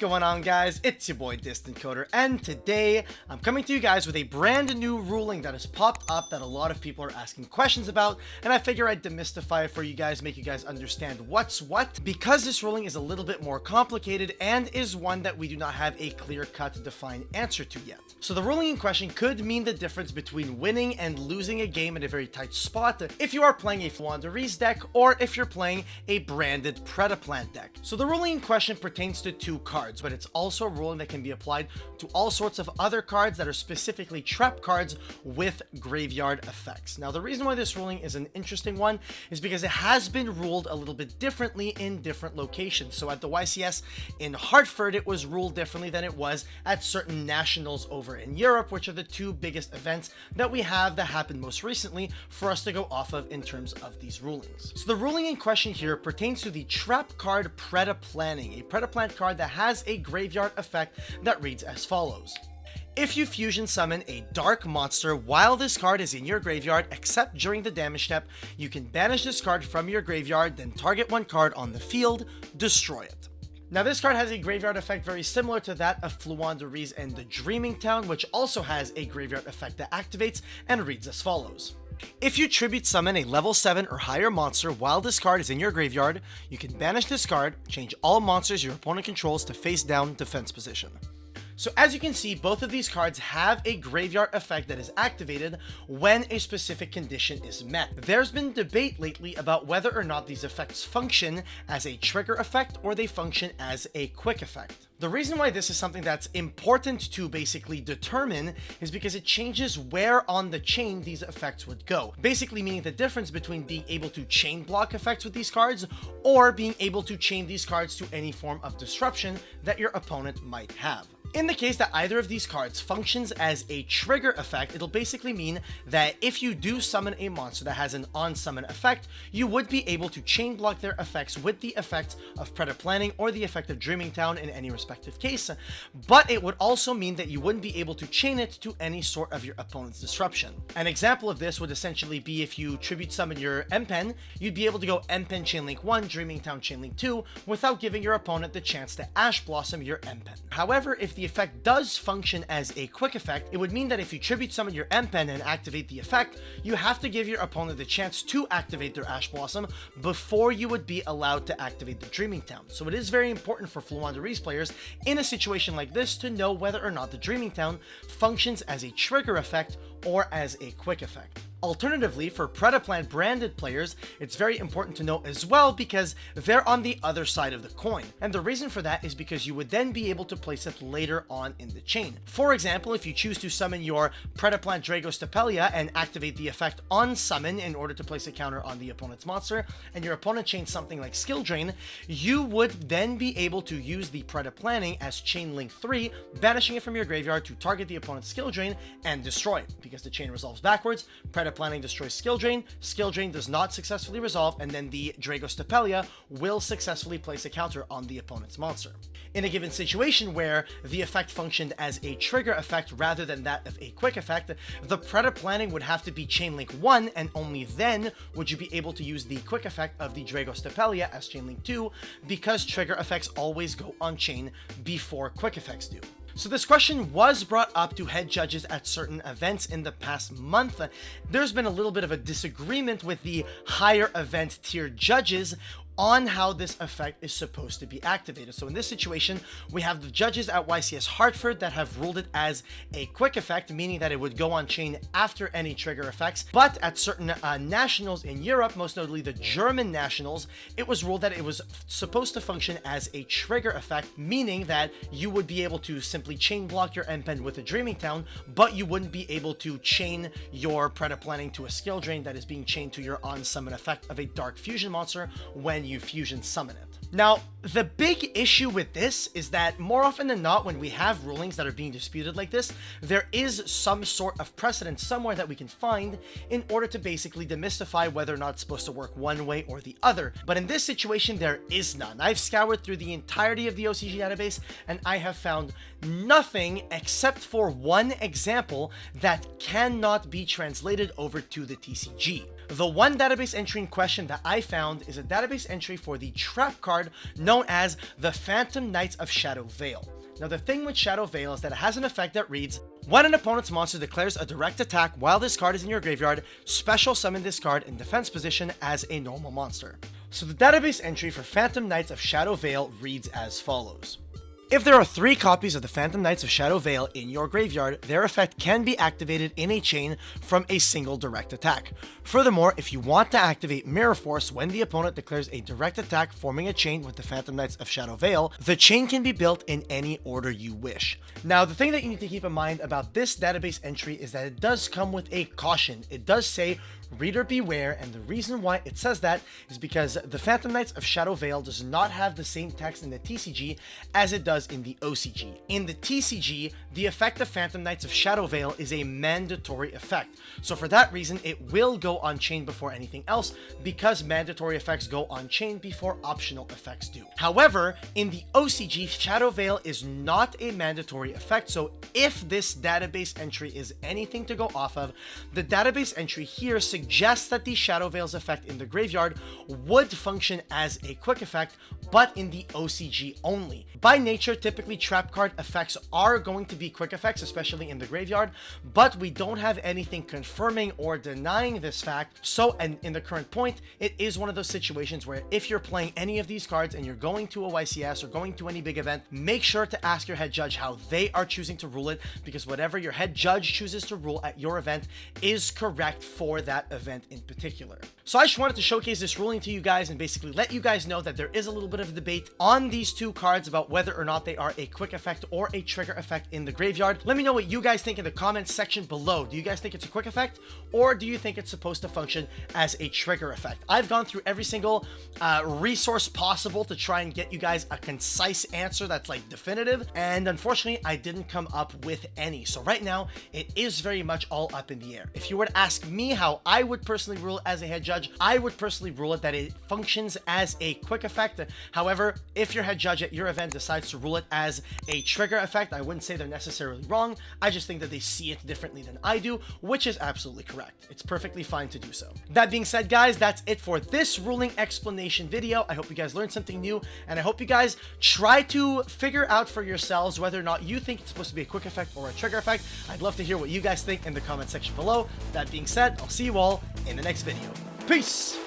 going on, guys? It's your boy Distant Coder, and today I'm coming to you guys with a brand new ruling that has popped up that a lot of people are asking questions about, and I figure I'd demystify it for you guys, make you guys understand what's what, because this ruling is a little bit more complicated and is one that we do not have a clear-cut defined answer to yet. So the ruling in question could mean the difference between winning and losing a game in a very tight spot if you are playing a Fluandereeze deck or if you're playing a branded Predaplant deck. So the ruling in question pertains to two cards, but it's also a ruling that can be applied to all sorts of other cards that are specifically trap cards with graveyard effects. Now, the reason why this ruling is an interesting one is because it has been ruled a little bit differently in different locations. So at the YCS in Hartford, it was ruled differently than it was at certain nationals over in Europe, which are the two biggest events that we have that happened most recently for us to go off of in terms of these rulings. So the ruling in question here pertains to the trap card Predaplanning, a Predaplant card that has a graveyard effect that reads as follows. If you fusion summon a dark monster while this card is in your graveyard, except during the damage step, you can banish this card from your graveyard, then target one card on the field, destroy it. Now, this card has a graveyard effect very similar to that of Fluandereeze and the Dreaming Town, which also has a graveyard effect that activates and reads as follows. If you tribute summon a level 7 or higher monster while this card is in your graveyard, you can banish this card, change all monsters your opponent controls to face down defense position. So as you can see, both of these cards have a graveyard effect that is activated when a specific condition is met. There's been debate lately about whether or not these effects function as a trigger effect or they function as a quick effect. The reason why this is something that's important to basically determine is because it changes where on the chain these effects would go. Basically meaning the difference between being able to chain block effects with these cards or being able to chain these cards to any form of disruption that your opponent might have. In the case that either of these cards functions as a trigger effect, it'll basically mean that if you do summon a monster that has an on-summon effect, you would be able to chain block their effects with the effect of Predaplanning or the effect of Dreaming Town in any respective case, but it would also mean that you wouldn't be able to chain it to any sort of your opponent's disruption. An example of this would essentially be if you tribute summon your M-Pen, you'd be able to go M-Pen Chainlink 1, Dreaming Town Chainlink 2 without giving your opponent the chance to Ash Blossom your M-Pen. However, if the effect does function as a quick effect, it would mean that if you tribute summon your M-Pen and activate the effect, you have to give your opponent the chance to activate their Ash Blossom before you would be allowed to activate the Dreaming Town. So it is very important for Fluandereeze players in a situation like this to know whether or not the Dreaming Town functions as a trigger effect or as a quick effect. Alternatively, for Predaplant branded players, it's very important to know as well because they're on the other side of the coin. And the reason for that is because you would then be able to place it later on in the chain. For example, if you choose to summon your Predaplant Dragostapelia and activate the effect on summon in order to place a counter on the opponent's monster, and your opponent chains something like Skill Drain, you would then be able to use the Predaplanning as Chain Link 3, banishing it from your graveyard to target the opponent's Skill Drain and destroy it. Because the chain resolves backwards, Planning destroys Skill Drain does not successfully resolve, and then the Dragostapelia will successfully place a counter on the opponent's monster. In a given situation where the effect functioned as a trigger effect rather than that of a quick effect, the Predaplanning would have to be Chainlink 1, and only then would you be able to use the quick effect of the Dragostapelia as Chainlink 2, because trigger effects always go on chain before quick effects do. So this question was brought up to head judges at certain events in the past month. There's been a little bit of a disagreement with the higher event tier judges on how this effect is supposed to be activated. So in this situation, we have the judges at YCS Hartford that have ruled it as a quick effect, meaning that it would go on chain after any trigger effects. But at certain nationals in Europe, most notably the German nationals, it was ruled that it was supposed to function as a trigger effect, meaning that you would be able to simply chain block your M-Pen with a Dreaming Town, but you wouldn't be able to chain your Predaplanning to a Skill Drain that is being chained to your on-summon effect of a Dark Fusion monster when you fusion summon it. Now, the big issue with this is that more often than not, when we have rulings that are being disputed like this, there is some sort of precedent somewhere that we can find in order to basically demystify whether or not it's supposed to work one way or the other. But in this situation, there is none. I've scoured through the entirety of the OCG database, and I have found nothing except for one example that cannot be translated over to the TCG. The one database entry in question that I found is a database entry for the trap card known as the Phantom Knights of Shadow Vale. Now the thing with Shadow Vale is that it has an effect that reads, when an opponent's monster declares a direct attack while this card is in your graveyard, special summon this card in defense position as a normal monster. So the database entry for Phantom Knights of Shadow Vale reads as follows. If there are 3 copies of the Phantom Knights of Shadow Vale in your graveyard, their effect can be activated in a chain from a single direct attack. Furthermore, if you want to activate Mirror Force when the opponent declares a direct attack forming a chain with the Phantom Knights of Shadow Vale, the chain can be built in any order you wish. Now, the thing that you need to keep in mind about this database entry is that it does come with a caution. It does say reader beware, and the reason why it says that is because the Phantom Knights of Shadow Vale does not have the same text in the TCG as it does in the OCG. In the TCG, the effect of Phantom Knights of Shadow Vale is a mandatory effect. So for that reason, it will go on chain before anything else, because mandatory effects go on chain before optional effects do. However, in the OCG, Shadow Vale is not a mandatory effect, so if this database entry is anything to go off of, the database entry here suggests that the Shadow Vale's effect in the graveyard would function as a quick effect, but in the OCG only. By nature, typically trap card effects are going to be quick effects, especially in the graveyard, but we don't have anything confirming or denying this fact. So, and in the current point, it is one of those situations where if you're playing any of these cards and you're going to a YCS or going to any big event, make sure to ask your head judge how they are choosing to rule it, because whatever your head judge chooses to rule at your event is correct for that event in particular. So I just wanted to showcase this ruling to you guys and basically let you guys know that there is a little bit of a debate on these 2 cards about whether or not they are a quick effect or a trigger effect in the graveyard. Let me know what you guys think in the comments section below. Do you guys think it's a quick effect, or do you think it's supposed to function as a trigger effect? I've gone through every single resource possible to try and get you guys a concise answer that's like definitive, and unfortunately I didn't come up with any. So right now it is very much all up in the air. If you were to ask me how I would personally rule it as a head judge, I would personally rule it that it functions as a quick effect. However, if your head judge at your event decides to rule it as a trigger effect, I wouldn't say they're necessarily wrong. I just think that they see it differently than I do, which is absolutely correct. It's perfectly fine to do so. That being said, guys, that's it for this ruling explanation video. I hope you guys learned something new, and I hope you guys try to figure out for yourselves whether or not you think it's supposed to be a quick effect or a trigger effect. I'd love to hear what you guys think in the comment section below. That being said, I'll see you all in the next video. Peace!